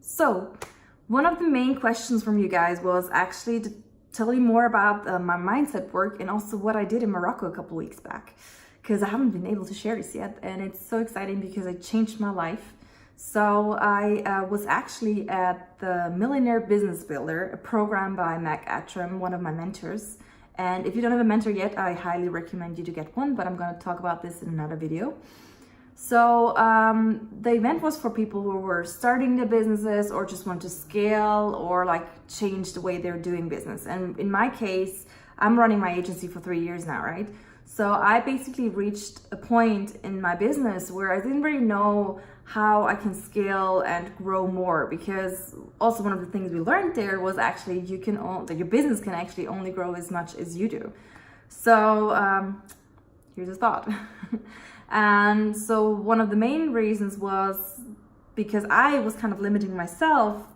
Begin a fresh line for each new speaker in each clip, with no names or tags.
So, one of the main questions from you guys was actually to tell you more about my mindset work and also what I did in Morocco a couple weeks back, because I haven't been able to share this yet, and it's so exciting because it changed my life. So I was actually at the Millionaire Business Builder, a program by Attram, one of my mentors. And if you don't have a mentor yet, I highly recommend you to get one, but I'm going to talk about this in another video. So the event was for people who were starting their businesses or just want to scale or like change the way they're doing business. And in my case, I'm running my agency for 3 years now, right? So I basically reached a point in my business where I didn't really know how I can scale and grow more, because also one of the things we learned there was actually that your business can actually only grow as much as you do. So here's a thought. And so one of the main reasons was because I was kind of limiting myself,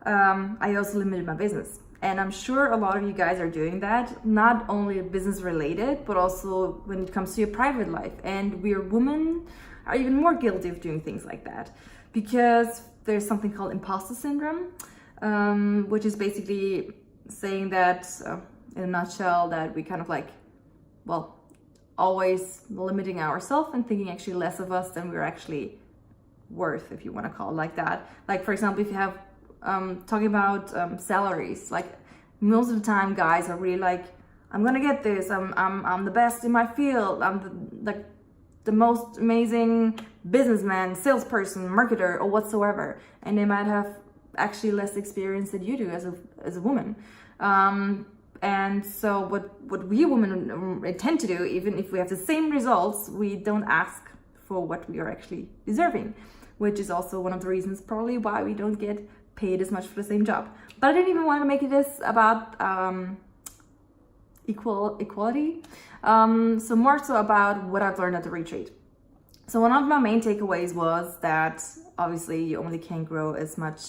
I also limited my business. And I'm sure a lot of you guys are doing that, not only business related, but also when it comes to your private life. And we women are even more guilty of doing things like that, because there's something called imposter syndrome, which is basically saying that, in a nutshell, that we kind of like, well, always limiting ourselves and thinking actually less of us than we're actually worth, if you want to call it like that. Like, for example, if you have talking about salaries, like most of the time guys are really like, I'm gonna get this, I'm the best in my field, I'm the most amazing businessman, salesperson, marketer, or whatsoever, and they might have actually less experience than you do as a woman. And so what we women tend to do, even if we have the same results, we don't ask for what we are actually deserving, which is also one of the reasons probably why we don't get paid as much for the same job. But I didn't even want to make this about equality. So more so about what I've learned at the retreat. So one of my main takeaways was that obviously you only can grow as much,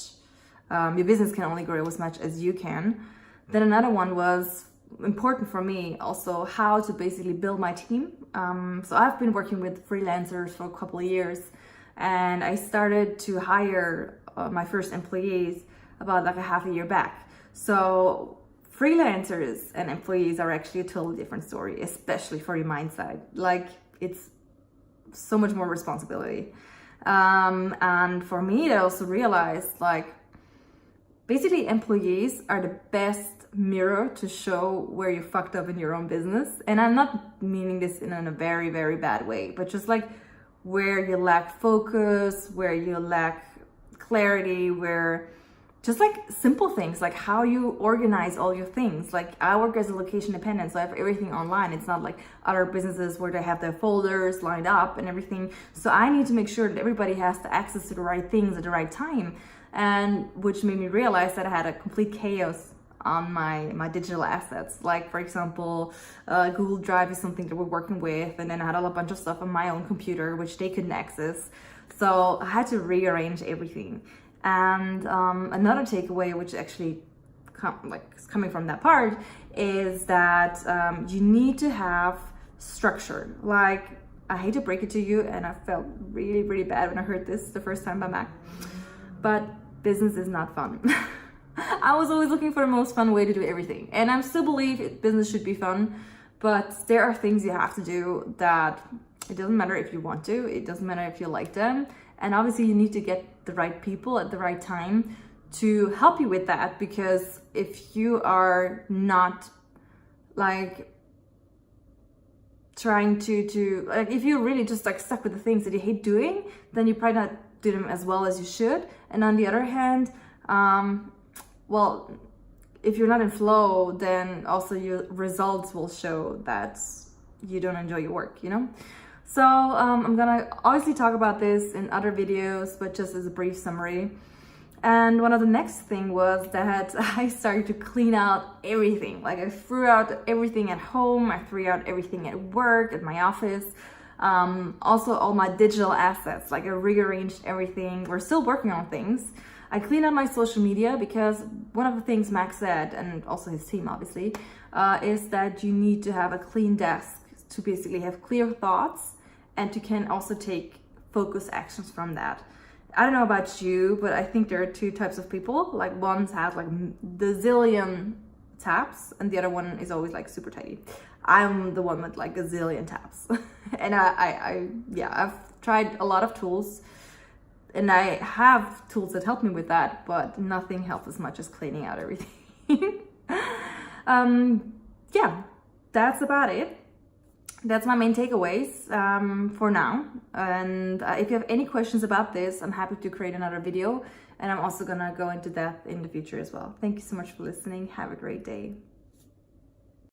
your business can only grow as much as you can. Then another one was important for me also, how to basically build my team. So I've been working with freelancers for a couple of years, and I started to hire my first employees about like a half a year back. So freelancers and employees are actually a totally different story, especially for your mindset. Like, it's so much more responsibility. And for me, I also realized, like, basically employees are the best mirror to show where you fucked up in your own business. And I'm not meaning this in a very, very bad way, but just like where you lack focus, where you lack clarity, where just like simple things, like how you organize all your things. Like, I work as a location dependent, so I have everything online. It's not like other businesses where they have their folders lined up and everything. So I need to make sure that everybody has the access to the right things at the right time. And which made me realize that I had a complete chaos on my digital assets. Like, for example, Google Drive is something that we're working with, and then I had a bunch of stuff on my own computer which they couldn't access. So I had to rearrange everything. And another takeaway, which actually is coming from that part, is that you need to have structure. Like, I hate to break it to you, and I felt really, really bad when I heard this the first time by Mac, but business is not fun. I was always looking for the most fun way to do everything, and I still believe business should be fun, but there are things you have to do that it doesn't matter if you want to, it doesn't matter if you like them, and obviously you need to get the right people at the right time to help you with that, because if you are not like trying to like, if you're really just like stuck with the things that you hate doing, then you probably not do them as well as you should. And on the other hand, well, if you're not in flow, then also your results will show that you don't enjoy your work, you know? So I'm gonna obviously talk about this in other videos, but just as a brief summary. And one of the next thing was that I started to clean out everything. Like, I threw out everything at home, I threw out everything at work, at my office. Also all my digital assets, like I rearranged everything. We're still working on things. I cleaned out my social media, because one of the things Max said, and also his team obviously, is that you need to have a clean desk to basically have clear thoughts and to can also take focus actions from that. I don't know about you, but I think there are two types of people. Like ones have like the zillion tabs and the other one is always like super tidy. I'm the one with like a zillion tabs. And yeah, I've tried a lot of tools and I have tools that help me with that, but nothing helps as much as cleaning out everything. Yeah, that's about it. That's my main takeaways for now. And if you have any questions about this, I'm happy to create another video. And I'm also gonna go into depth in the future as well. Thank you so much for listening. Have a great day.